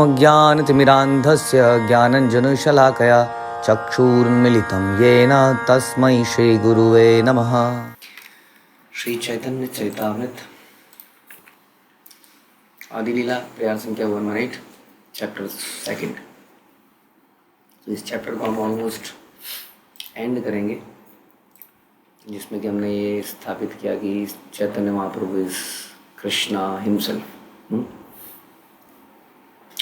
अज्ञानतिमिरान्धस्य ज्ञानञ्जनशलाकया चक्षुरुन्मीलितं येन तस्मै श्रीगुरुवे नमः। श्री चैतन्य चरितामृत आदि लीला प्रयास संख्या 118 चैप्टर 2। तो इस चैप्टर को हम ऑलमोस्ट एंड करेंगे, जिसमें कि हमने ये स्थापित किया कि चैतन्य महाप्रभु इज कृष्णा हिमसेल्फ।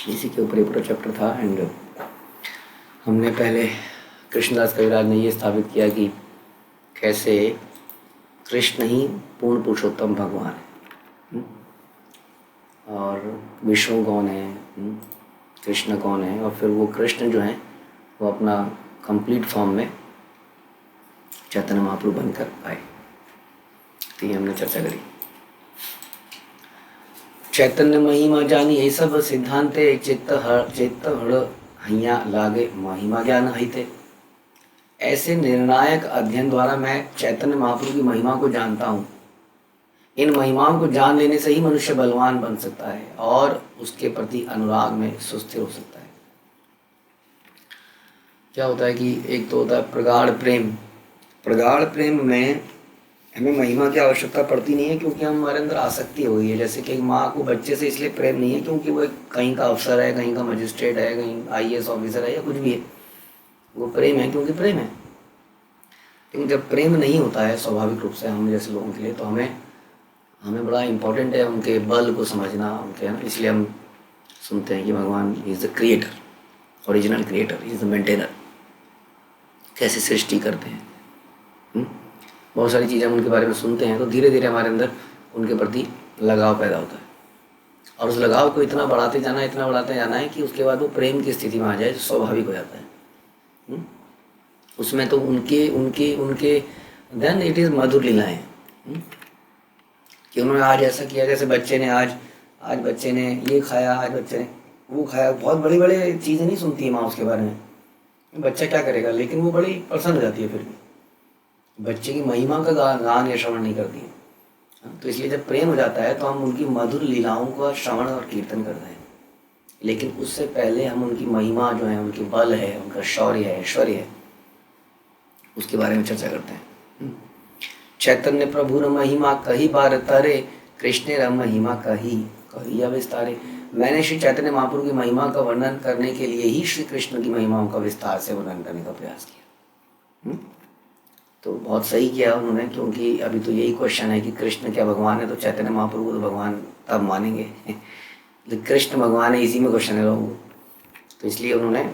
इसी के ऊपर ये पूरा चैप्टर था। एंड हमने पहले कृष्णदास कविराज ने ये स्थापित किया कि कैसे कृष्ण ही पूर्ण पुरुषोत्तम भगवान है और विष्णु कौन है, कृष्ण कौन है, और फिर वो कृष्ण जो है वो अपना कंप्लीट फॉर्म में चैतन्य महाप्रभु बनकर आए। तो ये हमने चर्चा करी। चैतन्य महिमा जानी ये सब सिद्धांते चित्त हड़ हैया लागे महिमा ज्ञान हिते। ऐसे निर्णायक अध्ययन द्वारा मैं चैतन्य महाप्रभु की महिमा को जानता हूँ। इन महिमाओं को जान लेने से ही मनुष्य बलवान बन सकता है और उसके प्रति अनुराग में सुस्थिर हो सकता है। क्या होता है कि एक तो होता है प्रगाढ़ प्रेम। प्रगाढ़ प्रेम में हमें महिमा की आवश्यकता पड़ती नहीं है, क्योंकि हमारे अंदर आसक्ति हो गई है। जैसे कि एक माँ को बच्चे से इसलिए प्रेम नहीं है क्योंकि वो कहीं का अफसर है, कहीं का मजिस्ट्रेट है, कहीं IAS ऑफिसर है या कुछ भी है। वो प्रेम है क्योंकि प्रेम है। लेकिन जब प्रेम नहीं होता है स्वाभाविक रूप से हम जैसे लोगों के लिए, तो हमें बड़ा इम्पोर्टेंट है उनके बल को समझना, उनके, है ना। इसलिए हम सुनते हैं कि भगवान is the creator, original creator, is the maintainer. कैसे सृष्टि करते हैं, बहुत सारी चीज़ें हम उनके बारे में सुनते हैं, तो धीरे धीरे हमारे अंदर उनके प्रति लगाव पैदा होता है। और उस लगाव को इतना बढ़ाते जाना है कि उसके बाद वो प्रेम की स्थिति में आ जाए, स्वाभाविक हो जाता है। उसमें तो उनके देन इट इज़ मधुर लीलाएँ कि उन्होंने आज ऐसा किया, जैसे बच्चे ने आज बच्चे ने ये खाया, आज बच्चे ने वो खाया। बहुत बड़ी बड़ी चीज़ें नहीं सुनती है माँ उसके बारे में, बच्चा क्या करेगा, लेकिन वो बड़ी प्रसन्न हो जाती है। फिर भी बच्चे की महिमा का गान या श्रवण नहीं करती है। तो इसलिए जब प्रेम हो जाता है तो हम उनकी मधुर लीलाओं का श्रवण और कीर्तन करते हैं। लेकिन उससे पहले हम उनकी महिमा जो है, उनकी बल है, उनका शौर्य है, ऐश्वर्य है, उसके बारे में चर्चा करते हैं। चैतन्य प्रभु र महिमा कही बार तरे, कृष्ण र महिमा कही विस्तारे। मैंने श्री चैतन्य महाप्रभु की महिमा का वर्णन करने के लिए ही श्री कृष्ण की महिमाओं का विस्तार से वर्णन करने का प्रयास किया। तो बहुत सही किया उन्होंने, क्योंकि अभी तो यही क्वेश्चन है कि कृष्ण क्या भगवान है, तो चैतन्य महाप्रभु तो भगवान तब मानेंगे कृष्ण भगवान है, इसी में क्वेश्चन है लोगों को। तो इसलिए उन्होंने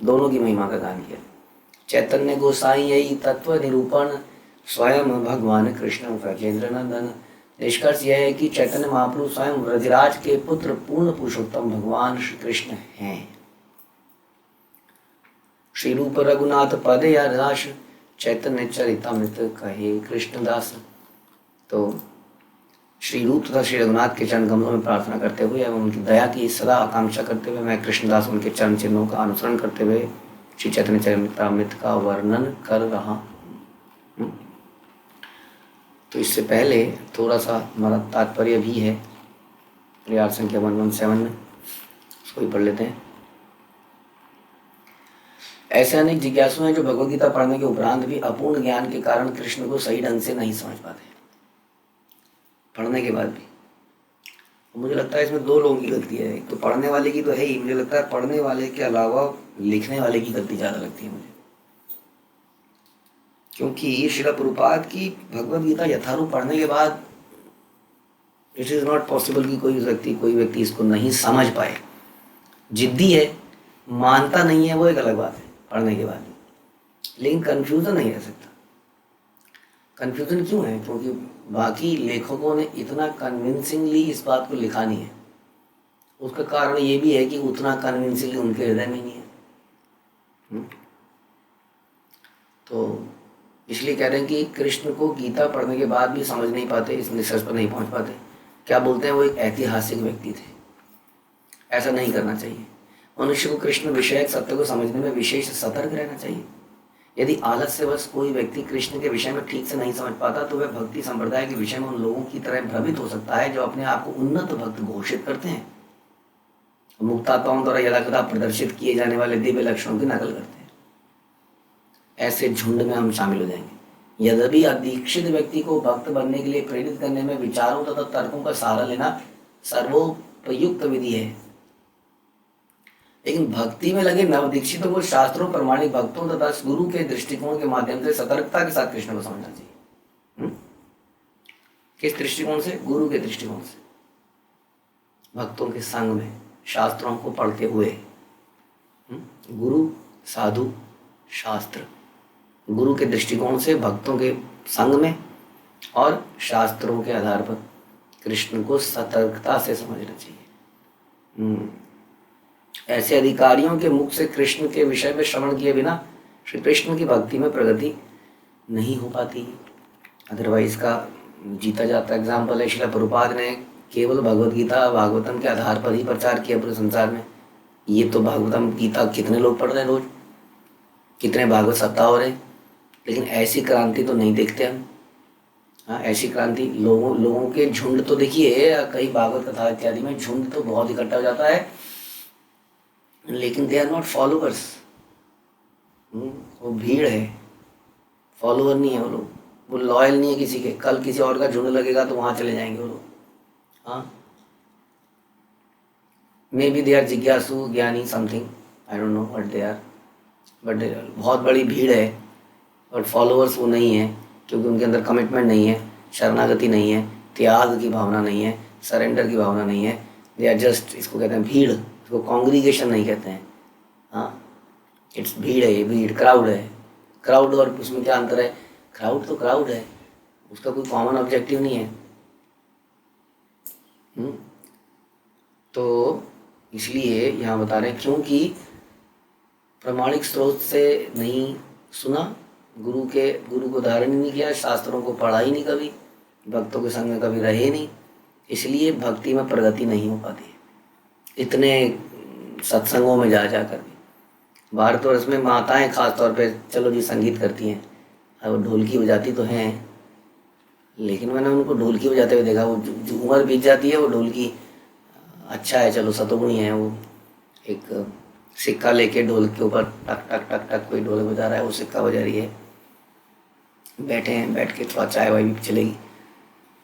दोनों की महिमा का गान किया। चैतन्य गोसाई यही तत्व निरूपण, स्वयं भगवान कृष्ण ब्रजेंद्र नंदन। निष्कर्ष यह है कि चैतन्य महाप्रभु स्वयं ब्रजराज के पुत्र पूर्ण पुरुषोत्तम भगवान श्री कृष्ण हैं। श्री रूप रघुनाथ पद या दास, चैतन्य चरितामृत कहे कृष्णदास। तो श्री रूप तथा श्री रघुनाथ के चरण कमलों में प्रार्थना करते हुए एवं उनकी दया की सदा आकांक्षा करते हुए मैं कृष्णदास उनके चरण चिन्हों का अनुसरण करते हुए श्री चैतन्य चरितामृत का वर्णन कर रहा हूँ। तो इससे पहले थोड़ा सा हमारा तात्पर्य भी है प्रयास संख्या 117 में, उसको ही पढ़ लेते हैं। ऐसे अनेक जिज्ञासु हैं जो भगवद्गीता पढ़ने के उपरांत भी अपूर्ण ज्ञान के कारण कृष्ण को सही ढंग से नहीं समझ पाते, पढ़ने के बाद भी। मुझे लगता है इसमें दो लोगों की गलती है। एक तो पढ़ने वाले की तो है ही, मुझे लगता है पढ़ने वाले के अलावा लिखने वाले की गलती ज़्यादा लगती है मुझे। क्योंकि श्रील प्रभुपाद की भगवद गीता यथारूप पढ़ने के बाद इट इज़ नॉट पॉसिबल कि कोई व्यक्ति इसको नहीं समझ पाए। जिद्दी है, मानता नहीं है, वो एक अलग बात है पढ़ने के बाद, लेकिन कन्फ्यूज़न नहीं रह सकता। कन्फ्यूज़न क्यों है? क्योंकि बाकी लेखकों ने इतना कन्विंसिंगली इस बात को लिखा नहीं है। उसका कारण ये भी है कि उतना कन्विंसिंगली उनके हृदय में नहीं है। तो इसलिए कह रहे हैं कि कृष्ण को गीता पढ़ने के बाद भी समझ नहीं पाते, इस निष्कर्ष पर नहीं पहुंच पाते। क्या बोलते हैं, वो एक ऐतिहासिक व्यक्ति थे। ऐसा नहीं करना चाहिए। मनुष्य को कृष्ण विषयक सत्य को समझने में विशेष सतर्क रहना चाहिए। यदि आलस्यवश कोई व्यक्ति कृष्ण के विषय में ठीक से नहीं समझ पाता तो वह भक्ति संप्रदाय के विषय में उन लोगों की तरह भ्रमित हो सकता है जो अपने आप को उन्नत भक्त घोषित करते हैं मुक्तात्माओं द्वारा यथाकथा प्रदर्शित किए जाने वाले दिव्य लक्षणों की नकल करते हैं। ऐसे झुंड में हम शामिल हो जाएंगे। यद्यपि अदीक्षित व्यक्ति को भक्त बनने के लिए प्रेरित करने में विचारों तथा तर्कों का सहारा लेना सर्वोपयुक्त विधि है, लेकिन भक्ति में लगे नवदीक्षितों को शास्त्रों, प्रमाणिक भक्तों तथा गुरु के दृष्टिकोण के माध्यम से सतर्कता के साथ कृष्ण को समझना चाहिए। किस दृष्टिकोण से? गुरु के दृष्टिकोण से, भक्तों के संग में, शास्त्रों को पढ़ते हुए। गुरु, साधु, शास्त्र, गुरु के दृष्टिकोण से, भक्तों के संग में और शास्त्रों के आधार पर कृष्ण को सतर्कता से समझना चाहिए। ऐसे अधिकारियों के मुख से कृष्ण के विषय में श्रवण किए बिना श्री कृष्ण की भक्ति में प्रगति नहीं हो पाती। अदरवाइज का जीता जाता एग्जाम्पल है, श्रील प्रभुपाद ने केवल भगवत गीता भागवतम के आधार पर ही प्रचार किया पूरे संसार में। ये तो भागवतम गीता कितने लोग पढ़ रहे हैं रोज, कितने भागवत सप्ताह हो रहे हैं, लेकिन ऐसी क्रांति तो नहीं देखते हम। हाँ, ऐसी क्रांति लोगों के झुंड तो देखिए, कई भागवत कथा इत्यादि में झुंड तो बहुत इकट्ठा हो जाता है, लेकिन दे आर नॉट फॉलोअर्स। वो भीड़ है, फॉलोअर नहीं है वो लोग, वो लॉयल नहीं है किसी के। कल किसी और का झुंड लगेगा तो वहां चले जाएंगे वो लोग। हाँ, मे बी दे आर जिज्ञासु, ज्ञानी, something, I don't know what they are, but बहुत बड़ी भीड़ है, बट फॉलोअर्स वो नहीं है, क्योंकि उनके अंदर कमिटमेंट नहीं है, शरणागति नहीं है, त्याग की भावना नहीं है, सरेंडर की भावना नहीं है। दे आर जस्ट, इसको कहते हैं भीड़, इसको कॉन्ग्रीगेशन नहीं कहते हैं। हाँ, इट्स भीड़ है, ये भीड़, क्राउड है। क्राउड और उसमें क्या अंतर है? क्राउड तो क्राउड है, उसका कोई कॉमन ऑब्जेक्टिव नहीं है। तो इसलिए यहाँ बता रहे हैं, क्योंकि प्रामाणिक स्रोत से नहीं सुना, गुरु को धारण नहीं किया, शास्त्रों को पढ़ा ही नहीं कभी, भक्तों के संग में कभी रहे नहीं, इसलिए भक्ति में प्रगति नहीं हो पाती। इतने सत्संगों में जा कर भी भारतवर्ष में माताएं खास तौर पे चलो जी संगीत करती हैं, अब ढोलकी बजाती तो हैं, लेकिन मैंने उनको ढोलकी बजाते हुए देखा, वो जो उम्र बीत जाती है वो ढोलकी, अच्छा है चलो सतोगुणी है, वो एक सिक्का लेके ढोल के ऊपर टक टक टक टक कोई ढोल बजा रहा है, वो सिक्का बजा रही है, बैठे हैं, बैठ के थोड़ा चाय वाय भी चलेगी।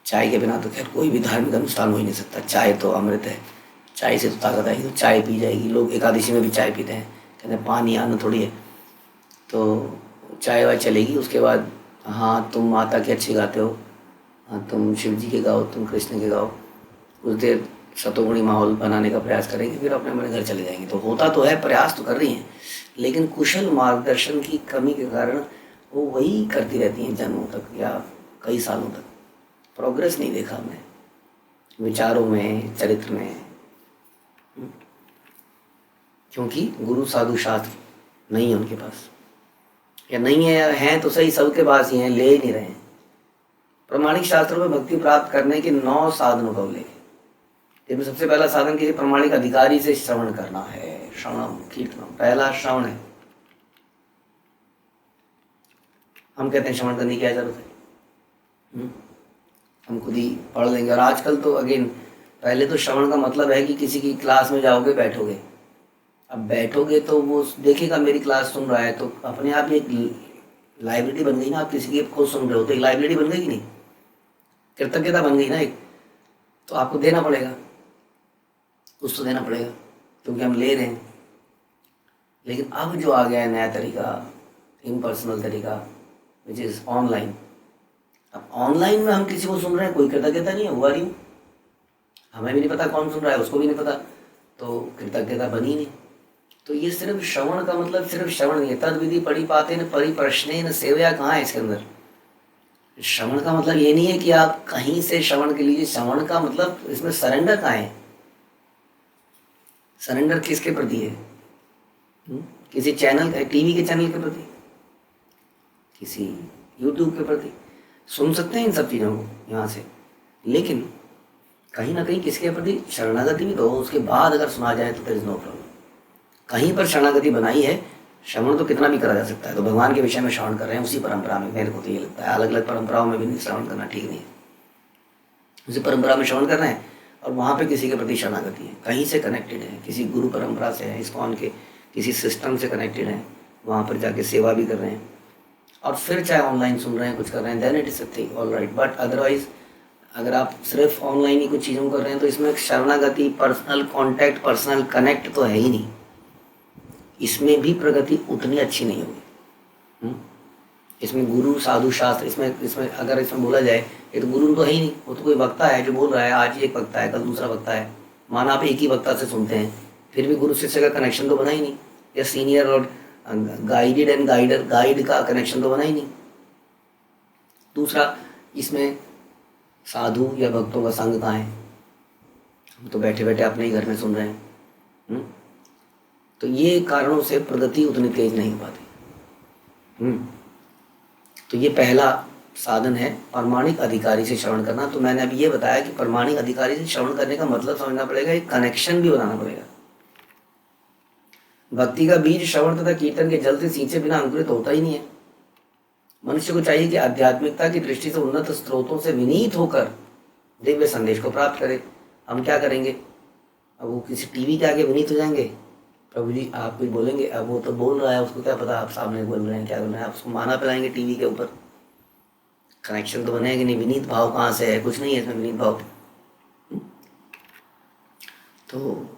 चाय के बिना तो खैर कोई भी धार्मिक अनुष्ठान हो ही नहीं सकता, चाय तो अमृत है, चाय से तो ताकत आएगी, तो चाय पी जाएगी। लोग एकादशी में भी चाय पीते हैं, कहते हैं पानी अन्न थोड़ी है, तो चाय वाय चलेगी। उसके बाद हाँ तुम माता के अच्छे गाते हो, हाँ तुम शिव जी के गाओ, तुम कृष्ण के गाओ, कुछ देर सतोगुणी माहौल बनाने का प्रयास करेंगे, फिर अपने अपने घर चले जाएंगे। तो होता तो है, प्रयास तो कर रही हैं, लेकिन कुशल मार्गदर्शन की कमी के कारण वो वही करती रहती हैं जन्मों तक या कई सालों तक। प्रोग्रेस नहीं देखा हमने विचारों में, चरित्र में, क्योंकि गुरु साधु शास्त्र नहीं है उनके पास, या नहीं है, या हैं तो सही सबके पास ही हैं, ले ही नहीं रहे हैं। प्रमाणिक शास्त्रों में भक्ति प्राप्त करने के 9 साधनों का उल्लेख है, जिसमें सबसे पहला साधन किसी प्रमाणिक अधिकारी से श्रवण करना है। श्रवणम कीर्तनम, पहला श्रवण है। हम कहते हैं श्रवण करने की क्या जरूरत है, हम खुद ही पढ़ लेंगे। और आजकल तो अगेन, पहले तो श्रवण का मतलब है कि किसी की क्लास में जाओगे, बैठोगे। अब बैठोगे तो वो देखेगा मेरी क्लास सुन रहा है, तो अपने आप ही एक लाइब्रेरी बन गई ना। आप किसी की खुद सुन रहे हो तो एक लाइब्रेरी बन गई कि नहीं, कृतज्ञता बन गई ना एक। तो आपको देना पड़ेगा, कुछ तो देना पड़ेगा, क्योंकि हम ले रहे हैं। लेकिन अब जो आ गया है नया तरीका, इम्पर्सनल तरीका, विच इज़ ऑनलाइन। अब ऑनलाइन में हम किसी को सुन रहे हैं, कोई कृतज्ञता नहीं है, हुआ रही हूँ, हमें भी नहीं पता कौन सुन रहा है, उसको भी नहीं पता, तो कृतज्ञता बनी नहीं। तो ये सिर्फ श्रवण का मतलब सिर्फ श्रवण नहीं है। तद विधि पढ़ी पाते न परिप्रश्ने न सेवया, कहाँ है इसके अंदर? श्रवण का मतलब ये नहीं है कि आप कहीं से श्रवण के लिए, श्रवण का मतलब इसमें सरेंडर कहाँ है? सरेंडर किसके प्रति है? किसी चैनल, टीवी के चैनल के प्रति, किसी यूट्यूब के प्रति? सुन सकते हैं इन सब चीज़ों को यहाँ से, लेकिन कहीं ना कहीं किसके प्रति शरणागति भी तो हो, उसके बाद अगर सुना जाए तो देयर इज नो प्रॉब्लम। कहीं पर शरणागति बनाई है, श्रवण तो कितना भी करा जा सकता है। तो भगवान के विषय में श्रवण कर रहे हैं उसी परंपरा में, मेरे को तो ये लगता है अलग अलग परंपराओं में भी नहीं श्रवण करना ठीक नहीं है। उसी परंपरा में श्रवण कर रहे हैं और वहाँ पे किसी के प्रति शरणागति है, कहीं से कनेक्टेड है, किसी गुरु परंपरा से है, इस्कॉन के किसी सिस्टम से कनेक्टेड है, वहाँ पर जाके सेवा भी कर रहे हैं और फिर चाहे ऑनलाइन सुन रहे हैं, कुछ कर रहे हैं, then it is a thing all right. But otherwise अगर आप सिर्फ ऑनलाइन ही कुछ चीज़ों कर रहे हैं तो इसमें शरणागति, पर्सनल कांटेक्ट, पर्सनल कनेक्ट तो है ही नहीं, इसमें भी प्रगति उतनी अच्छी नहीं होगी। इसमें गुरु साधु शास्त्र, इसमें अगर इसमें बोला जाए ये तो गुरु तो है ही नहीं, वो तो कोई वक्ता है जो बोल रहा है, आज एक वक्ता है कल दूसरा वक्ता है, माना आप एक ही वक्ता से सुनते हैं, फिर भी गुरु शिष्य का कनेक्शन तो बना ही नहीं, या सीनियर और गाइडेड एंड गाइड का कनेक्शन तो बना ही नहीं। दूसरा, इसमें साधु या भक्तों का संग कहाँ है, हम तो बैठे बैठे अपने ही घर में सुन रहे हैं। तो ये कारणों से प्रगति उतनी तेज नहीं हो पाती। तो ये पहला साधन है प्रामाणिक अधिकारी से श्रवण करना। तो मैंने अभी ये बताया कि प्रामाणिक अधिकारी से श्रवण करने का मतलब समझना पड़ेगा, एक कनेक्शन भी बनाना पड़ेगा। भक्ति का बीज श्रवण तथा कीर्तन के जल से सींचे बिना अंकुरित होता ही नहीं है। मनुष्य को चाहिए कि आध्यात्मिकता की दृष्टि से उन्नत स्रोतों से विनीत होकर दिव्य संदेश को प्राप्त करे। हम क्या करेंगे, अब वो किसी टीवी के आगे विनीत हो जाएंगे, प्रभु जी आप कुछ बोलेंगे, अब वो तो बोल रहा है, उसको क्या पता आप सामने बोल रहे हैं क्या बोल रहे हैं, आप उसको माना पिलाएंगे टीवी के ऊपर, कनेक्शन तो बनेगा नहीं। विनीत भाव कहाँ से है, कुछ नहीं है इसमें विनीत भाव। तो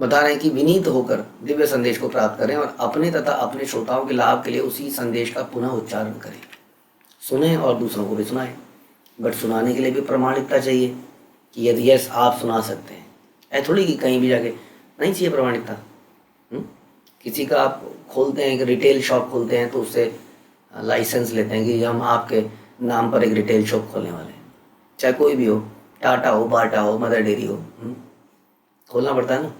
बता रहे हैं कि विनीत होकर दिव्य संदेश को प्राप्त करें और अपने तथा अपने श्रोताओं के लाभ के लिए उसी संदेश का पुनः उच्चारण करें, सुने और दूसरों को भी सुनाएं। बट सुनाने के लिए भी प्रामाणिकता चाहिए कि यदि यस आप सुना सकते हैं, ऐ थोड़ी कि कहीं भी जाके नहीं चाहिए प्रामाणिकता। किसी का आप खोलते हैं कि रिटेल शॉप खोलते हैं तो उससे लाइसेंस लेते हैं कि हम आपके नाम पर एक रिटेल शॉप खोलने वाले हैं, चाहे कोई भी हो, टाटा हो, बाटा हो, मदर डेयरी हो, खोलना पड़ता है ना,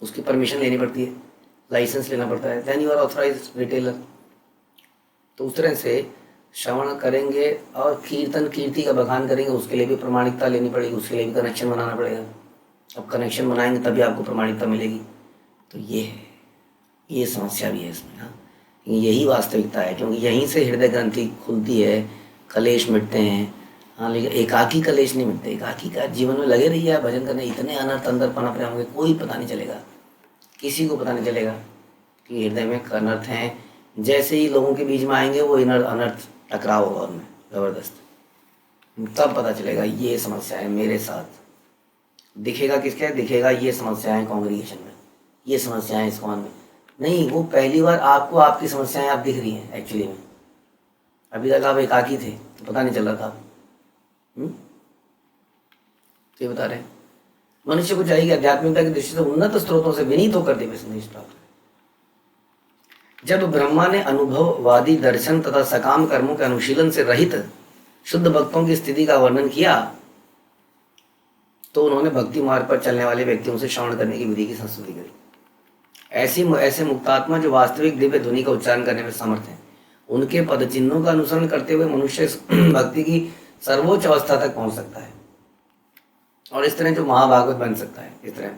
उसकी परमिशन लेनी पड़ती है, लाइसेंस लेना पड़ता है, then you are authorised retailer. तो उस तरह से श्रवण करेंगे और कीर्तन कीर्ति का बखान करेंगे, उसके लिए भी प्रामाणिकता लेनी पड़ेगी, उसके लिए भी कनेक्शन बनाना पड़ेगा। अब कनेक्शन बनाएंगे तभी आपको प्रामाणिकता मिलेगी। तो ये है, ये समस्या भी है इसमें। हाँ, यही वास्तविकता है, क्योंकि यहीं से हृदय ग्रंथि खुलती है, कलेश मिटते हैं। हाँ, लेकिन एकाकी कलेश नहीं मिटते। एकाकी का जीवन में लगे रहिए आप भजन करने, इतने अनर्थ अंदर पनप रहे होंगे, कोई पता नहीं चलेगा, किसी को पता नहीं चलेगा कि हृदय में अनर्थ हैं। जैसे ही लोगों के बीच में आएंगे वो अनर्थ टकराव होगा उनमें ज़बरदस्त, तब पता चलेगा ये समस्या है मेरे साथ। दिखेगा किसके, दिखेगा ये समस्याएं कांग्रीगेशन में, ये समस्याएं इस्कॉन में नहीं। वो पहली बार आपको आपकी समस्याएं आप दिख रही हैं एक्चुअली में। अभी तक आप एकाकी थे तो पता नहीं चल रहा था। तो ये बता रहे हैं मनुष्य को चाहिए आध्यात्मिकता की दृष्टि से उन्नत स्रोतों से विनीत होकर दिव्य संदेश प्राप्त। जब ब्रह्मा ने अनुभववादी दर्शन तथा सकाम कर्मों के अनुशीलन से रहित शुद्ध भक्तों की स्थिति का वर्णन किया तो उन्होंने भक्ति मार्ग पर चलने वाले व्यक्तियों से श्रवण करने की विधि की संस्तुति करी। ऐसे मुक्तात्मा जो वास्तविक दिव्य ध्वनि का उच्चारण करने में समर्थ हैं, उनके पद चिन्हों का अनुसरण करते हुए मनुष्य भक्ति की सर्वोच्च अवस्था तक पहुंच सकता है और इस तरह जो महाभागवत बन सकता है। इस तरह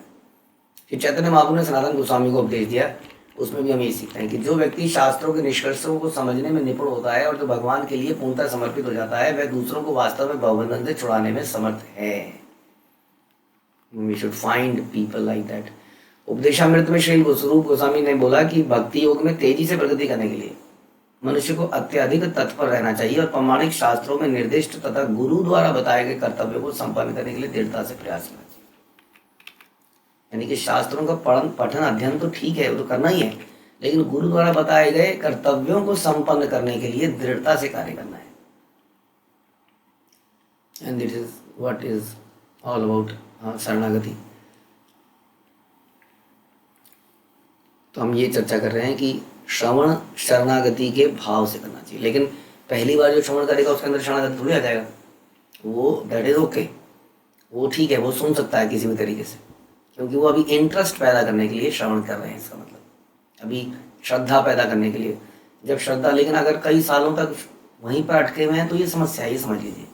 कि चैतन्य महाप्रभु ने सनातन गोस्वामी को उपदेश दिया, उसमें भी हम यही सीखते हैं कि जो व्यक्ति शास्त्रों के निष्कर्षों को समझने में निपुण होता है और जो भगवान के लिए पूर्णतः समर्पित हो जाता है, वह दूसरों को वास्तव में भवबंधन से छुड़ाने में समर्थ है। We should find people like that. Upadeshamrita में श्री स्वरूप गोस्वामी ने बोला कि भक्ति योग में तेजी से प्रगति करने के लिए मनुष्य को अत्यधिक तत्पर रहना चाहिए और प्रामाणिक शास्त्रों में निर्दिष्ट तथा गुरु द्वारा बताए गए कर्तव्यों को संपन्न करने के लिए दृढ़ता से प्रयास करना चाहिए। यानी कि शास्त्रों का पठन अध्ययन तो ठीक है, वो तो करना ही है, लेकिन गुरु द्वारा बताए गए कर्तव्यों को संपन्न करने के लिए दृढ़ता से कार्य करना है। And this is what is all about शरणागति। तो हम ये चर्चा कर रहे हैं कि श्रवण शरणागति के भाव से करना चाहिए, लेकिन पहली बार जो श्रवण करेगा उसके अंदर शरणागति थोड़ी आ जाएगा। वो दैट इज ओके, वो ठीक है, वो सुन सकता है किसी भी तरीके से, क्योंकि वो अभी इंटरेस्ट पैदा करने के लिए श्रवण कर रहे हैं। इसका मतलब अभी श्रद्धा पैदा करने के लिए, जब श्रद्धा, लेकिन अगर कई सालों तक वहीं पर अटके हुए हैं तो ये समस्या है, ये समझ लीजिए।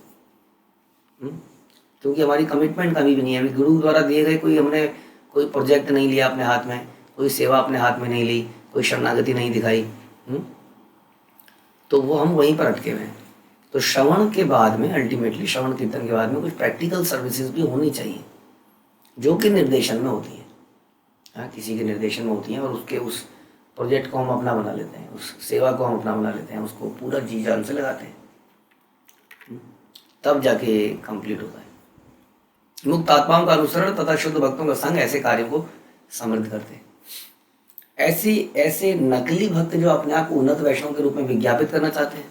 क्योंकि हमारी कमिटमेंट कभी भी नहीं है। अभी गुरु द्वारा दिए गए हमने कोई प्रोजेक्ट नहीं लिया अपने हाथ में, कोई सेवा अपने हाथ में नहीं ली, कोई शरणागति नहीं दिखाई, तो वो हम वहीं पर अटके हुए हैं। तो श्रवण के बाद में, अल्टीमेटली श्रवण कीर्तन के बाद में कुछ प्रैक्टिकल सर्विसेज भी होनी चाहिए जो कि निर्देशन में होती है। हाँ, किसी के निर्देशन में होती हैं और उसके उस प्रोजेक्ट को हम अपना बना लेते हैं, उस सेवा को हम अपना बना लेते हैं, उसको पूरा जी जान से लगाते हैं, तब जाके कंप्लीट होता है। मुक्त आत्माओं का अनुसरण तथा शुद्ध भक्तों का संग ऐसे कार्यों को समृद्ध करते हैं। ऐसे नकली भक्त जो अपने आप को उन्नत वैष्णव के रूप में विज्ञापित करना चाहते हैं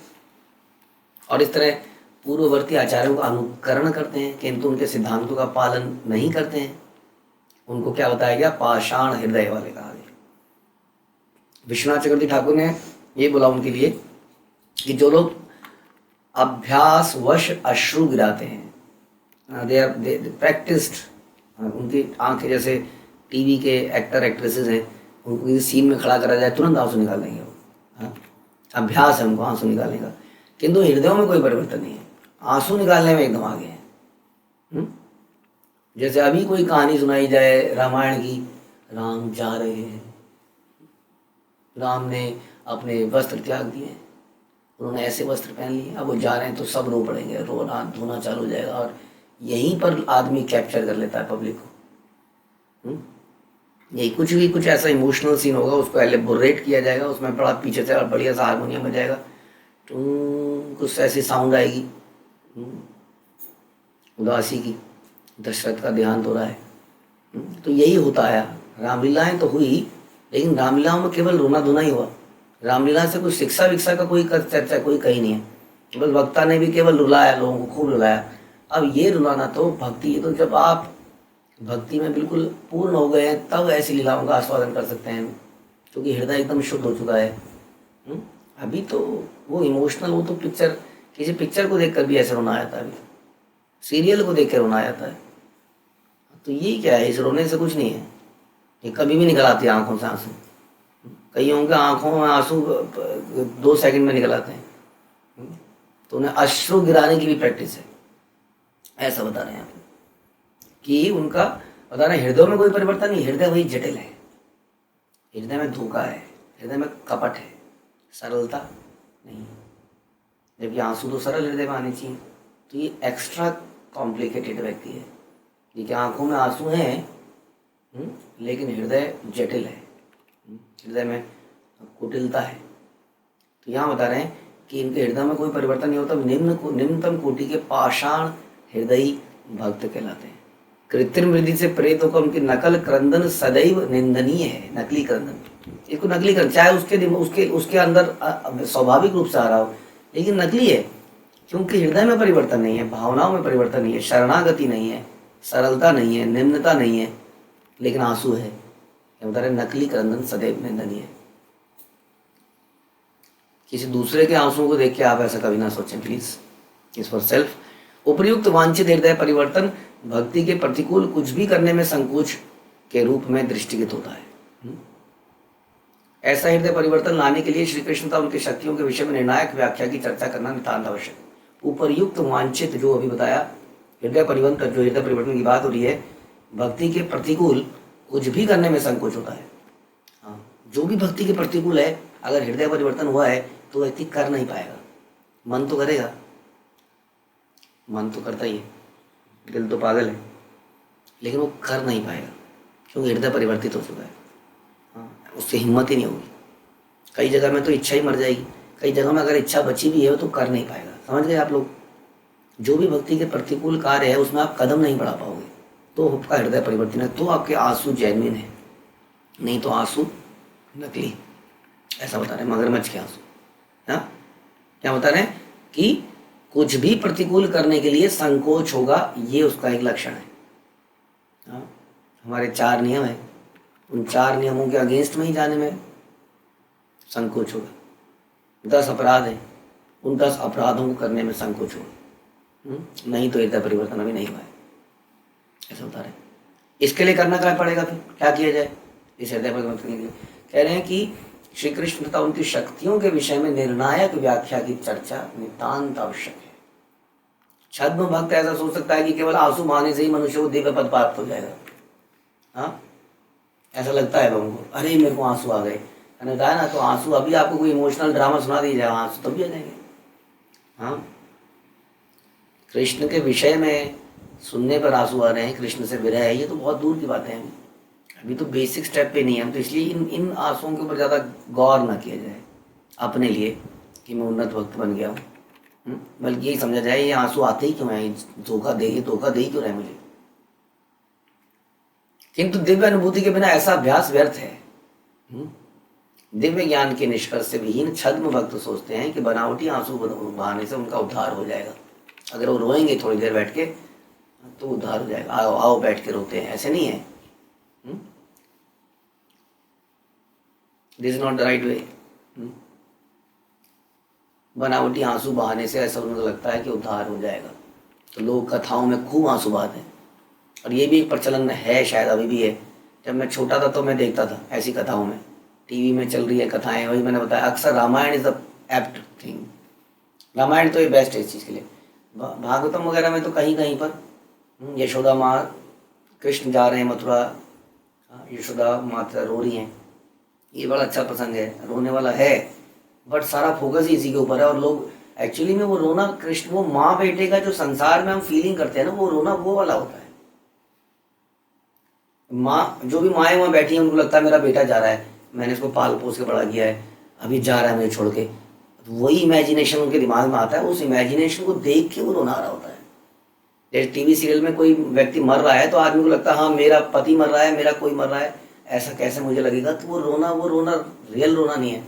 और इस तरह पूर्ववर्ती आचार्यों का अनुकरण करते हैं किंतु उनके सिद्धांतों का पालन नहीं करते हैं, उनको क्या बताया गया? पाषाण हृदय वाले कहा गया। विश्वनाथ चक्रवर्ती ठाकुर ने ये बोला उनके लिए कि जो लोग अभ्यास वश अश्रु गिराते हैं, दे आर प्रैक्टिस्ड, उनकी आंखें जैसे टीवी के एक्टर एक्ट्रेसेस हैं, उनको किसी सीन में खड़ा करा जाए तुरंत आंसू निकाल लेंगे वो। हाँ, अभ्यास है उनको आंसू निकालने का, किंतु हृदयों में कोई परिवर्तन नहीं है, आंसू निकालने में एकदम आगे हैं। जैसे अभी कोई कहानी सुनाई जाए रामायण की, राम जा रहे हैं, राम ने अपने वस्त्र त्याग दिए, उन्होंने ऐसे वस्त्र पहन लिए, अब वो जा रहे हैं तो सब रो पड़ेंगे, रोना धोना चालू हो जाएगा और यहीं पर आदमी कैप्चर कर लेता है पब्लिक को। यही कुछ ऐसा इमोशनल सीन होगा, उसको एलेबोरेट किया जाएगा, उसमें बड़ा पीछे से बढ़िया सा हारमोनियम बजाएगा, तो कुछ ऐसी साउंड आएगी उदासी की, दशरथ का देहांत हो रहा है। तो यही होता है, रामलीलाएं तो हुई लेकिन रामलीलाओं में केवल रोना धोना ही हुआ, रामलीला से कोई शिक्षा विक्षा का कोई चर्चा कोई कहीं नहीं है, केवल वक्ता ने भी केवल रुलाया, लोगों को खूब रुलाया। अब ये रुलाना तो भक्ति है, तो जब आप भक्ति में बिल्कुल पूर्ण हो गए हैं तब ऐसी लीलाओं का आस्वादन कर सकते हैं, क्योंकि हृदय एकदम शुद्ध हो चुका है। अभी तो वो इमोशनल, वो तो पिक्चर, किसी पिक्चर को देखकर भी ऐसे रोना आता है, अभी सीरियल को देख कर रोना आता है। तो ये क्या है, इस रोने से कुछ नहीं है, ये कभी भी निकल आती है आंखों से आंसू, कईयों के आंखों में आंसू 2 सेकंड में निकल आते हैं, तो उन्हें अश्रु गिराने की भी प्रैक्टिस है, ऐसा बता रहे हैं आप कि उनका बता रहे हैं हृदय में कोई परिवर्तन नहीं, हृदय वही जटिल है, हृदय में धोखा है, हृदय में कपट है, सरलता नहीं। जबकि आंसू तो सरल हृदय में आने चाहिए, तो ये एक्स्ट्रा कॉम्प्लिकेटेड व्यक्ति है, ये आंखों में आंसू हैं लेकिन हृदय जटिल है, हृदय में कुटिलता है। तो यहाँ बता रहे हैं कि इनके हृदय में कोई परिवर्तन नहीं होता, निम्नतम कोटि के पाषाण हृदयी भक्त कहलाते हैं। कृत्रिम वृद्धि से प्रेरित होकर उनकी नकल क्रंदन सदैव निंदनीय है। नकली क्रंदन, इसको नकली क्रंदन, चाहे उसके अंदर स्वाभाविक रूप से आ रहा हो, लेकिन नकली है क्योंकि हृदय में परिवर्तन नहीं है, भावनाओं में परिवर्तन नहीं है, शरणागति नहीं है, सरलता नहीं है, निम्नता नहीं है, लेकिन आंसू है। क्या बता रहे? नकली क्रंदन सदैव निंदनीय है। किसी दूसरे के आंसुओं को देख के आप ऐसा कभी ना सोचें प्लीज, इस फॉर सेल्फ। उपर्युक्त वांछित हृदय परिवर्तन भक्ति के प्रतिकूल कुछ भी करने में संकोच के रूप में दृष्टिगत होता है। ऐसा हृदय परिवर्तन लाने के लिए श्री कृष्ण तथा उनकी शक्तियों के विषय में निर्णायक व्याख्या की चर्चा करना नितांत आवश्यक। उपर्युक्त वांछित, जो अभी बताया हृदय परिवर्तन, जो हृदय परिवर्तन की बात हो रही है, भक्ति के प्रतिकूल कुछ भी करने में संकोच होता है। हाँ, जो भी भक्ति के प्रतिकूल है, अगर हृदय परिवर्तन हुआ है तो व्यक्ति कर नहीं पाएगा। मन तो करेगा, मन तो करता ही है, दिल तो पागल है, लेकिन वो कर नहीं पाएगा क्योंकि हृदय परिवर्तित हो चुका है। हाँ, उससे हिम्मत ही नहीं होगी। कई जगह में तो इच्छा ही मर जाएगी, कई जगह में अगर इच्छा बची भी है तो कर नहीं पाएगा। समझ गए आप लोग? जो भी भक्ति के प्रतिकूल कार्य है उसमें आप कदम नहीं बढ़ा पाओगे, तो आपका हृदय परिवर्तन है, तो आपके आंसू जेन्युइन है, नहीं तो आंसू नकली। ऐसा बता रहे हैं, मगरमच्छ के आंसू। हाँ, क्या बता रहे हैं कि कुछ भी प्रतिकूल करने के लिए संकोच होगा, ये उसका एक लक्षण है। हाँ, हमारे 4 नियम है, उन 4 नियमों के अगेंस्ट में ही जाने में संकोच होगा। 10 अपराध हैं, उन 10 अपराधों को करने में संकोच होगा, नहीं तो हृदय परिवर्तन अभी नहीं हुआ है। ऐसा बता रहे हैं। इसके लिए करना क्या पड़ेगा? फिर क्या किया जाए इस हृदय परिवर्तन के लिए? कह रहे हैं कि श्री कृष्ण तथा उनकी शक्तियों के विषय में निर्णायक व्याख्या की चर्चा नितांत आवश्यक है। छद्म भक्त ऐसा सोच सकता है कि केवल आंसू बहाने से ही मनुष्य को दिव्य पद प्राप्त हो जाएगा। हाँ, ऐसा लगता है लोगों को, अरे मेरे को आंसू आ गए, मैंने बताया ना, तो आंसू अभी आपको कोई इमोशनल ड्रामा सुना दिया जाए, आंसू तभी आ जाएंगे। हाँ, कृष्ण के विषय में सुनने पर आंसू आ रहे हैं, कृष्ण से विरह है, ये तो बहुत दूर की बातें हैं। अभी तो बेसिक स्टेप पे नहीं है हम, तो इसलिए इन इन आंसुओं के ऊपर ज़्यादा गौर ना किया जाए अपने लिए कि मैं उन्नत भक्त बन गया हूँ। बल्कि यही समझा जाए ये आंसू आते ही क्यों हैं, धोखा दे ही क्यों रहे मुझे। किंतु दिव्य अनुभूति के बिना ऐसा अभ्यास व्यर्थ है। दिव्य ज्ञान के निष्कर्ष से विहीन छद्म भक्त सोचते हैं कि बनावटी आंसू बहाने से उनका उद्धार हो जाएगा। अगर वो रोएंगे थोड़ी देर बैठ के तो उद्धार हो जाएगा। आओ आओ बैठ के रोते हैं, ऐसे नहीं है। This is not the right way. बनावटी आंसू बहाने से ऐसा उनको लगता है कि उद्धार हो जाएगा, तो लोग कथाओं में खूब आंसू बहाते हैं। और ये भी एक प्रचलन है, शायद अभी भी है। जब मैं छोटा था तो मैं देखता था ऐसी कथाओं में, टीवी में चल रही है कथाएं, वही मैंने बताया अक्सर Ramayan is the apt thing. Ramayan तो ये बेस्ट है इस चीज़ के लिए। भागवतम वगैरह में तो कहीं कहीं पर यशोदा माँ, कृष्ण जा रहे हैं मथुरा, यशोदा माता रो रही हैं, ये बड़ा अच्छा प्रसंग है, रोने वाला है, बट सारा फोकस ही इसी के ऊपर है। और लोग एक्चुअली में वो रोना कृष्ण, वो माँ बेटे का जो संसार में हम फीलिंग करते हैं ना, वो रोना वो वाला होता है। माँ, जो भी माएँ वहाँ बैठी हैं उनको लगता है मेरा बेटा जा रहा है, मैंने इसको पाल पोस के बड़ा किया है, अभी जा रहा है मुझे छोड़ के। वही इमेजिनेशन उनके दिमाग में आता है, उस इमेजिनेशन को देख के वो रोना आ रहा होता है। जैसे टीवी सीरियल में कोई व्यक्ति मर रहा है तो आदमी को लगता है हाँ मेरा पति मर रहा है, मेरा कोई मर रहा है, ऐसा कैसे मुझे लगेगा। तो वो रोना रियल रोना नहीं है,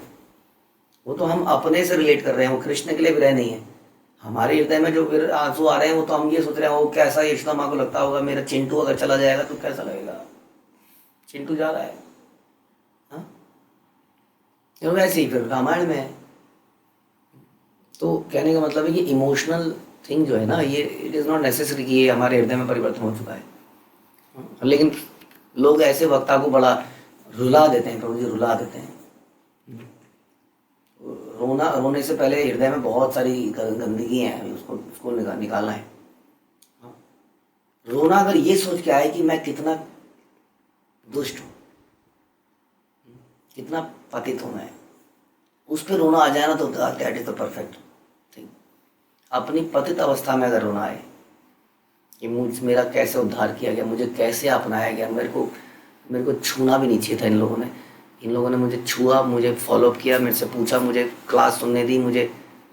वो तो हम अपने से रिलेट कर रहे हैं, वो कृष्ण के लिए विरह नहीं है। हमारे हृदय में जो आंसू आ रहे हैं वो तो हम ये सोच रहे हैं वो कैसा यशोदा माँ को लगता होगा मेरा चिंटू अगर चला जाएगा तो कैसा लगेगा, चिंटू जा रहा है। हाँ, वैसे ही फिर रामायण में है। तो कहने का मतलब है कि इमोशनल थिंग जो है ना, ये इट इज़ नॉट नेसेसरी कि ये हमारे हृदय में परिवर्तन हो चुका है। लेकिन लोग ऐसे वक्ता को बड़ा रुला देते हैं, प्रभु जी रुला देते हैं। रोने से पहले हृदय में बहुत सारी गंदगी है, उसको निकालना है। रोना अगर ये सोच के आए कि मैं कितना दुष्ट हूँ, कितना पतित हूँ मैं, उस पर रोना आ जाए ना तो that is the perfect thing. अपनी पतित अवस्था में अगर रोना आए कि मेरा कैसे उद्धार किया गया, मुझे कैसे अपनाया गया, मेरे को छूना भी नहीं चाहिए था इन लोगों ने मुझे छुआ, मुझे फॉलोअप किया, मेरे से पूछा, मुझे क्लास सुनने दी, मुझे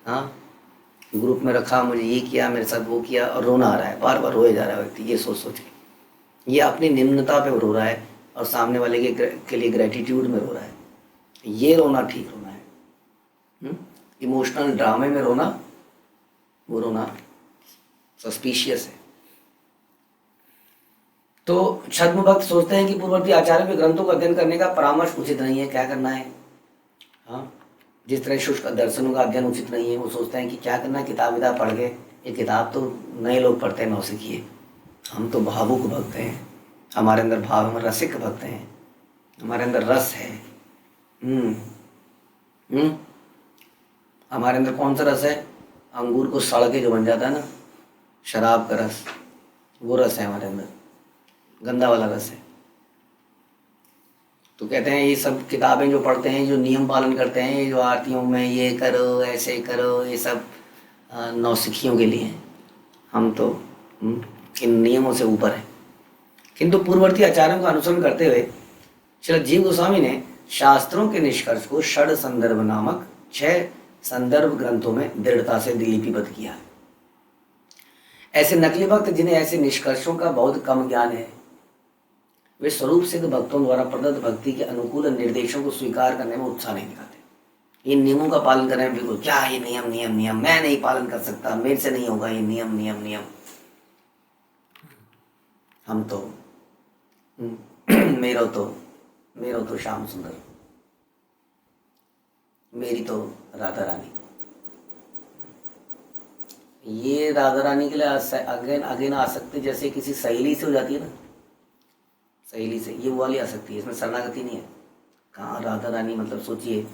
ग्रुप में रखा, मुझे ये किया, मेरे साथ वो किया, और रोना आ रहा है, बार बार रोए जा रहा है व्यक्ति ये सोच सोच के। ये अपनी निम्नता पे रो रहा है और सामने वाले के लिए ग्रेटिट्यूड में रो रहा है। ये रोना ठीक रोना है। इमोशनल ड्रामे में रोना, वो रोना सस्पिशियस है। तो छद्म भक्त सोचते हैं कि पूर्ववर्ती आचार्यों के ग्रंथों का अध्ययन करने का परामर्श उचित नहीं है, क्या करना है। हाँ, जिस तरह शुष्क दर्शनों का अध्ययन उचित नहीं है, वो सोचते हैं कि क्या करना है, किताब विताब पढ़ के, ये किताब तो नए लोग पढ़ते हैं नौसिखिए, हम तो भावुक भक्त हैं, हमारे अंदर भाव, हम रसिक भक्त हैं, हमारे अंदर रस है। हमारे अंदर कौन सा रस है, अंगूर को सड़ के जो बन जाता है ना, शराब का रस, वो रस है हमारे अंदर, गंदा वाला रस है। तो कहते हैं ये सब किताबें जो पढ़ते हैं, जो नियम पालन करते हैं, ये जो आरतियों में ये करो ऐसे करो, ये सब नौसिखियों के लिए हैं। हम तो इन नियमों से ऊपर हैं। किंतु पूर्ववर्ती आचार्यों का अनुसरण करते हुए श्री जीव गोस्वामी ने शास्त्रों के निष्कर्ष को षड संदर्भ नामक 6 संदर्भ ग्रंथों में दृढ़ता से लिपिबद्ध किया है। ऐसे नकली भक्त जिन्हें ऐसे निष्कर्षों का बहुत कम ज्ञान है, वे स्वरूप सिद्ध भक्तों द्वारा प्रदत्त भक्ति के अनुकूल निर्देशों को स्वीकार करने में उत्साह नहीं दिखाते। इन नियमों का पालन करने में बिल्कुल, क्या ये नियम मैं नहीं पालन कर सकता, मेरे से नहीं होगा ये नियम। हम तो मेरो तो श्याम सुंदर, मेरी तो राधा रानी। ये राधा रानी के लिए अगेन आसक्ति जैसे किसी सहेली से हो जाती है ना, सहेली से, ये वो वाली आसक्ति है, इसमें शरणागति नहीं है। कहाँ राधा रानी, मतलब सोचिए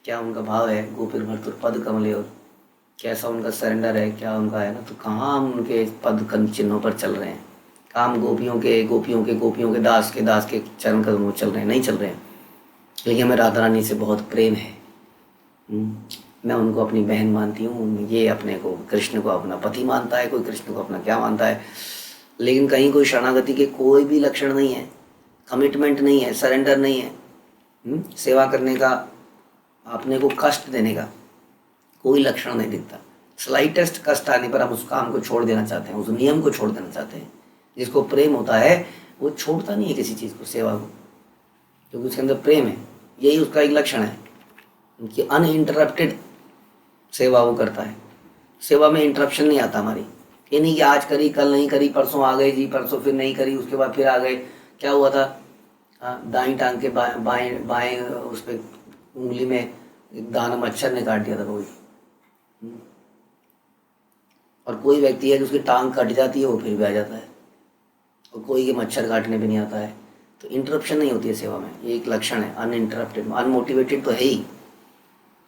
क्या उनका भाव है, गोपीर भर्तुर पद कमले, और कैसा उनका सरेंडर है, क्या उनका है ना। तो कहाँ हम उनके पद चिन्हों पर चल रहे हैं, काम गोपियों के दास के चरण कदमों चल रहे हैं, नहीं चल रहे हैं। लेकिन हमें राधा रानी से बहुत प्रेम है, मैं उनको अपनी बहन मानती हूँ, ये अपने को कृष्ण को अपना पति मानता है, कोई कृष्ण को अपना क्या मानता है। लेकिन कहीं कोई शरणागति के कोई भी लक्षण नहीं है, कमिटमेंट नहीं है, सरेंडर नहीं है, सेवा करने का, अपने को कष्ट देने का कोई लक्षण नहीं दिखता। स्लाइटेस्ट कष्ट आने पर हम उस काम को छोड़ देना चाहते हैं, उस नियम को छोड़ देना चाहते हैं। जिसको प्रेम होता है वो छोड़ता नहीं है किसी चीज़ को, सेवा को, क्योंकि उसके अंदर प्रेम है। यही उसका एक लक्षण है कि अनइंटरप्टेड सेवा वो करता है। सेवा में इंटरप्शन नहीं आता हमारी, ये नहीं कि आज करी कल नहीं करी, परसों आ गए जी, परसों फिर नहीं करी, उसके बाद फिर आ गए। क्या हुआ था, दाएं टांग के बाएं बाएं उस पर उंगली में एक दाना मच्छर ने काट दिया था कोई। और कोई व्यक्ति है जिसकी टांग कट जाती है वो फिर भी आ जाता है, और कोई के मच्छर काटने भी नहीं आता है। तो इंटरप्शन नहीं होती है सेवा में, ये एक लक्षण है अनइंटरप्टेड। अनमोटिवेटेड तो है ही,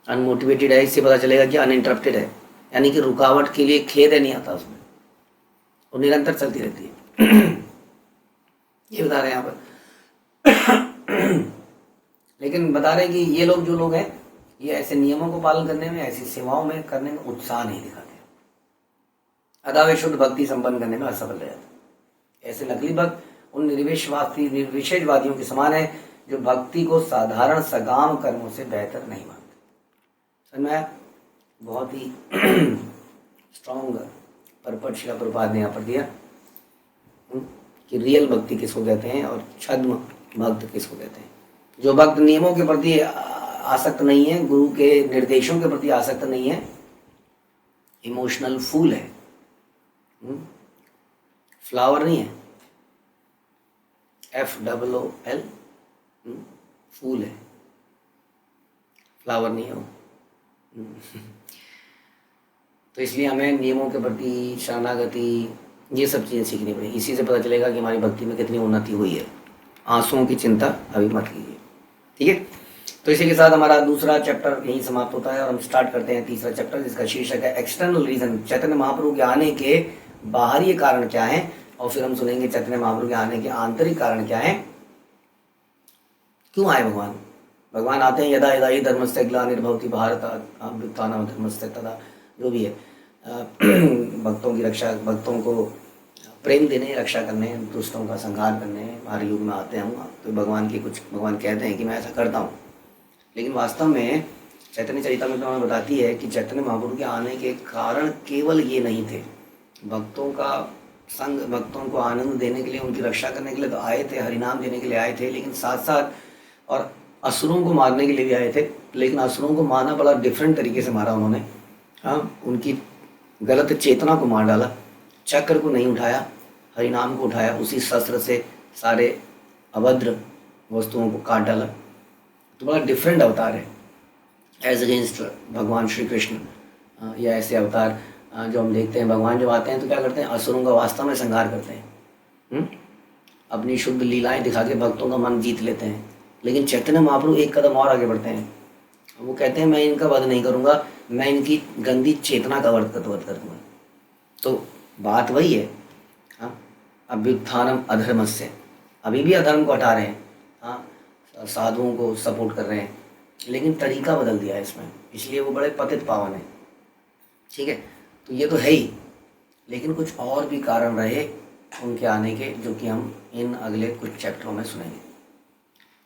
अनमोटिवेटेड है, इससे पता चलेगा कि अनइंटरप्टेड है, यानी कि रुकावट के लिए खेद नहीं आता उसमें, और निरंतर चलती रहती है। ये बता रहे हैं यहाँ पर। लेकिन बता रहे हैं कि ये लोग, जो लोग हैं, ये ऐसे नियमों को पालन करने में, ऐसी सेवाओं में करने में उत्साह नहीं दिखाते, अतः वे शुद्ध भक्ति संपन्न करने में असफल रह जाते। ऐसे नकली भक्त उन निर्विशेषवादियों के समान है जो भक्ति को साधारण सगाम कर्मों से बेहतर नहीं मानते। समझ में आया? बहुत ही स्ट्रॉन्ग परपट शिला प्रभुपाद ने यहाँ पर दिया कि रियल भक्ति किसको कहते हैं और छद्म भक्त किसको कहते हैं। जो भक्त नियमों के प्रति आसक्त नहीं है, गुरु के निर्देशों के प्रति आसक्त नहीं है, इमोशनल फूल है, फ्लावर नहीं है, FOOL, फूल है, फ्लावर नहीं है वो। तो इसलिए हमें नियमों के प्रति, शरणागति, ये सब चीज़ें सीखनी पड़ी। इसी से पता चलेगा कि हमारी भक्ति में कितनी उन्नति हुई है। आंसुओं की चिंता अभी मत कीजिए, ठीक है। तो इसी के साथ हमारा दूसरा चैप्टर यहीं समाप्त होता है और हम स्टार्ट करते हैं तीसरा चैप्टर, जिसका शीर्षक है एक्सटर्नल रीजन। चैतन्य महाप्रभु के आने के बाहरी कारण क्या है, और फिर हम सुनेंगे चैतन्य महाप्रभु के आने के आंतरिक कारण क्या है। क्यों आए भगवान? भगवान आते हैं यदा यदा ही धर्मस्य ग्लानिर्भवति भारत अभ्युत्थानं धर्मस्य तदा, जो भी है, भक्तों की रक्षा, भक्तों को प्रेम देने, रक्षा करने, दुष्टों का संहार करने हर युग में आते हैं हम। तो भगवान की कुछ, भगवान कहते हैं कि मैं ऐसा करता हूँ, लेकिन वास्तव में चैतन्य चरितामृत हमें बताती है कि चैतन्य महाप्रभु के आने के कारण केवल ये नहीं थे। भक्तों का संग, भक्तों को आनंद देने के लिए, उनकी रक्षा करने के लिए तो आए थे, हरिनाम देने के लिए आए थे, लेकिन साथ साथ और असुरों को मारने के लिए भी आए थे। लेकिन असुरों को मारना बड़ा डिफरेंट तरीके से मारा उन्होंने। हाँ, उनकी गलत चेतना को मार डाला, चक्र को नहीं उठाया, हरिनाम को उठाया, उसी शस्त्र से सारे अभद्र वस्तुओं को काट डाला। तो बड़ा डिफरेंट अवतार है एज अगेंस्ट भगवान श्री कृष्ण। या ऐसे अवतार जो हम देखते हैं, भगवान जब आते हैं तो क्या करते हैं, असुरों का वास्तव में संहार करते हैं, अपनी शुद्ध लीलाएं दिखा के भक्तों का मन जीत लेते हैं। लेकिन चैतन्य महाप्रभु एक कदम और आगे बढ़ते हैं, वो कहते हैं मैं इनका वध नहीं करूँगा, मैं इनकी गंदी चेतना का वध कर दूँगा। तो बात वही है, हाँ, अभ्युत्थानम अधर्मस्य, अभी भी अधर्म को हटा रहे हैं, हाँ, साधुओं को सपोर्ट कर रहे हैं, लेकिन तरीका बदल दिया है इसमें, इसलिए वो बड़े पतित पावन है, ठीक है। तो ये तो है ही, लेकिन कुछ और भी कारण रहे उनके आने के, जो कि हम इन अगले कुछ चैप्टरों में सुनेंगे।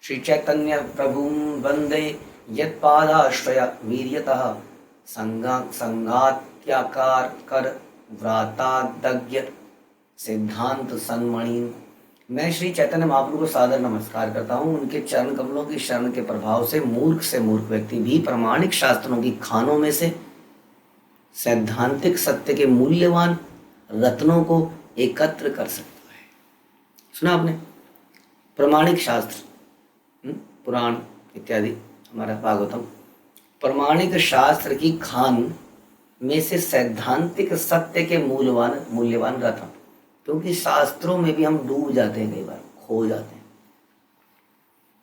श्री चैतन्य प्रभु वंदे यत्पादाश्रय वीर्यतः संगात्याकार कर व्रातादज्ञ सिद्धांत सन्मणि। मैं श्री चैतन्य महाप्रभु को सादर नमस्कार करता हूँ। उनके चरण कमलों की शरण के प्रभाव से मूर्ख व्यक्ति भी प्रामाणिक शास्त्रों की खानों में से सैद्धांतिक सत्य के मूल्यवान रत्नों को एकत्र कर सकता है। सुना आपने? प्रामाणिक शास्त्र, पुराण इत्यादि, हमारा भागवतम, प्रामाणिक शास्त्र की खान में से सैद्धांतिक सत्य के मूल्यवान रत्न। क्योंकि शास्त्रों में भी हम डूब जाते हैं, कई बार खो जाते हैं।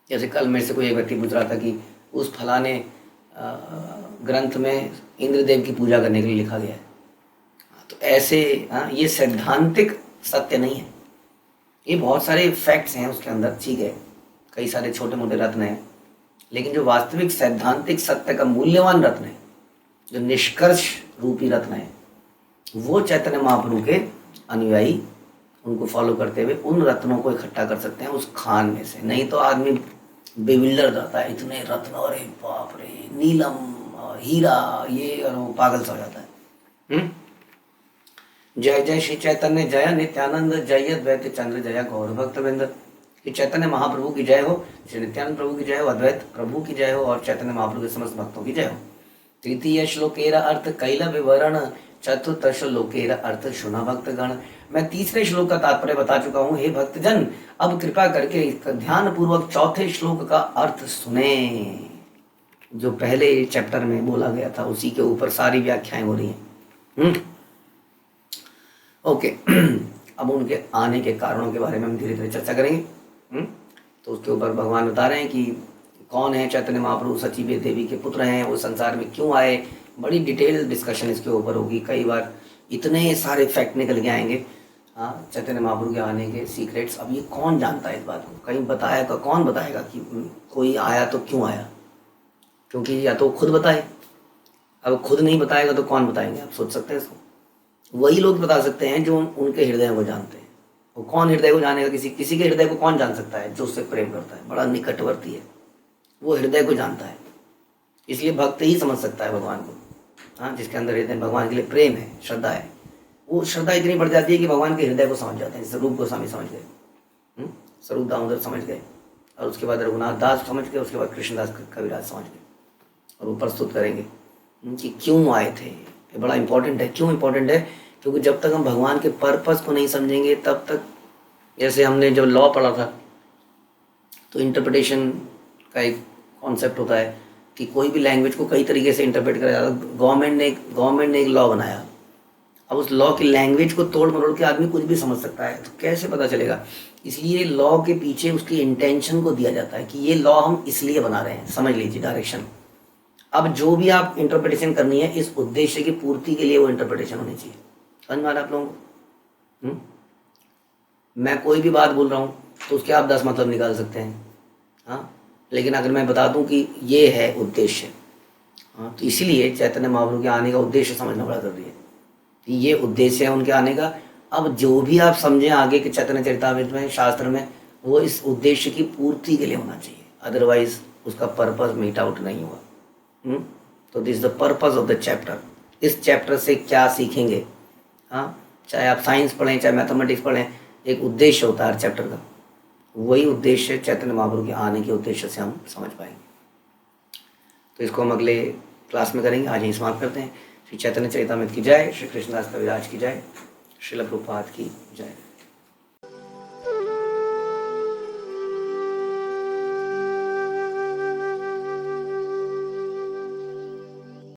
जैसे कल मेरे से कोई एक व्यक्ति पूछ रहा था कि उस फलाने ग्रंथ में इंद्रदेव की पूजा करने के लिए लिखा गया है। तो ऐसे ये सैद्धांतिक सत्य नहीं है, ये बहुत सारे फैक्ट्स हैं उसके अंदर, ठीक है, कई सारे छोटे मोटे रत्न हैं, लेकिन जो वास्तविक सैद्धांतिक सत्य का मूल्यवान रत्न है जो निष्कर्ष रूपी रत्न है, वो चैतन्य महाप्रभु के अनुयायी उनको फॉलो करते हुए उन रत्नों को इकट्ठा कर सकते हैं उस खान में से। नहीं तो आदमी बेविल्डर जाता है, इतने रत्न, अरे बाप रे, नीलम, हीरा, ये, और वो पागल सा हो जाता है। जय जय श्री चैतन्य जय नित्यानंद, जय द्वैत चंद्र जय गौर भक्त वृंद। श्री चैतन्य महाप्रभु की जय हो, श्री नित्यानंद प्रभु की जय हो, अद्वैत प्रभु की जय हो, और चैतन्य महाप्रभु के समस्त भक्तों की जय हो। तृतीय श्लोकेर अर्थ कैल विवरण, चतुर्थ श्लोकेर अर्थ सुना भक्तगण। मैं तीसरे श्लोक का तात्पर्य बता चुका हूँ। हे भक्तजन, अब कृपा करके ध्यान पूर्वक चौथे श्लोक का अर्थ सुने। जो पहले चैप्टर में बोला गया था उसी के ऊपर सारी व्याख्याएं हो रही हैं। ओके अब उनके आने के कारणों के बारे में हम धीरे धीरे चर्चा करेंगे। तो उसके ऊपर भगवान बता रहे हैं कि कौन है चैतन्य महाप्रभु, सची देवी के पुत्र हैं, वो संसार में क्यों आए। बड़ी डिटेल डिस्कशन इसके ऊपर होगी। कई बार इतने सारे फैक्ट निकल के आएंगे चैतन्य महाप्रभु के आने के सीक्रेट्स। अब ये कौन जानता है इस बात को, कहीं बताया तो कौन बताएगा कि कोई आया तो क्यों आया, क्योंकि या तो खुद बताए, अब खुद नहीं बताएगा तो कौन बताएंगे। आप सोच सकते हैं इसको। वही लोग बता सकते हैं जो उनके हृदय को जानते हैं। वो कौन हृदय को जानेगा, किसी के हृदय को कौन जान सकता है, जो उससे प्रेम करता है, बड़ा निकटवर्ती है, वो हृदय को जानता है। इसलिए भक्त ही समझ सकता है भगवान को। हाँ, जिसके अंदर हृदय भगवान के लिए प्रेम है, श्रद्धा है, वो श्रद्धा इतनी बढ़ जाती है कि भगवान के हृदय को समझ जाते हैं। जैसे रूप गोस्वामी समझ गए, स्वरूप दामोदर समझ गए, और उसके बाद रघुनाथ दास समझ गए, उसके बाद कृष्णदास कविराज समझ गए, और वो प्रस्तुत करेंगे कि क्यों आए थे। ये बड़ा इंपॉर्टेंट है। क्यों इंपॉर्टेंट है? क्योंकि जब तक हम भगवान के पर्पस को नहीं समझेंगे तब तक, जैसे हमने जब लॉ पढ़ा था तो इंटरप्रिटेशन का एक कॉन्सेप्ट होता है कि कोई भी लैंग्वेज को कई तरीके से इंटरप्रेट करा जाता है। गवर्नमेंट ने एक लॉ बनाया, अब उस लॉ की लैंग्वेज को तोड़ मरोड़ के आदमी कुछ भी समझ सकता है, तो कैसे पता चलेगा? इसलिए लॉ के पीछे उसकी इंटेंशन को दिया जाता है कि ये लॉ हम इसलिए बना रहे हैं, समझ लीजिए डायरेक्शन। अब जो भी आप इंटरप्रिटेशन करनी है, इस उद्देश्य की पूर्ति के लिए वो इंटरप्रिटेशन होनी चाहिए। समझ में आ रहा है आप लोगों को? मैं कोई भी बात बोल रहा हूँ तो उसके आप 10 मतलब निकाल सकते हैं, हाँ, लेकिन अगर मैं बता दूं कि ये है उद्देश्य, हाँ, तो इसीलिए चैतन्य महाप्रभु के आने का उद्देश्य समझना बड़ा जरूरी है। ये उद्देश्य है उनके आने का। अब जो भी आप समझें आगे के चैतन्य चरितामृत में, शास्त्र में, वो इस उद्देश्य की पूर्ति के लिए होना चाहिए, अदरवाइज उसका पर्पस मीट आउट नहीं हुआ। तो this the purpose of the chapter. इस चैप्टर से क्या सीखेंगे? हाँ, चाहे आप साइंस पढ़ें, चाहे मैथमेटिक्स पढ़ें, एक उद्देश्य होता है हर चैप्टर का। वही उद्देश्य चैतन्य महाप्रभु के आने के उद्देश्य से हम समझ पाएंगे। तो इसको हम अगले क्लास में करेंगे। आज यहीं समाप्त करते हैं। श्री चैतन्य चरितामृत की जय, श्री कृष्णदास कविराज की जय, श्रील प्रभुपाद की जय।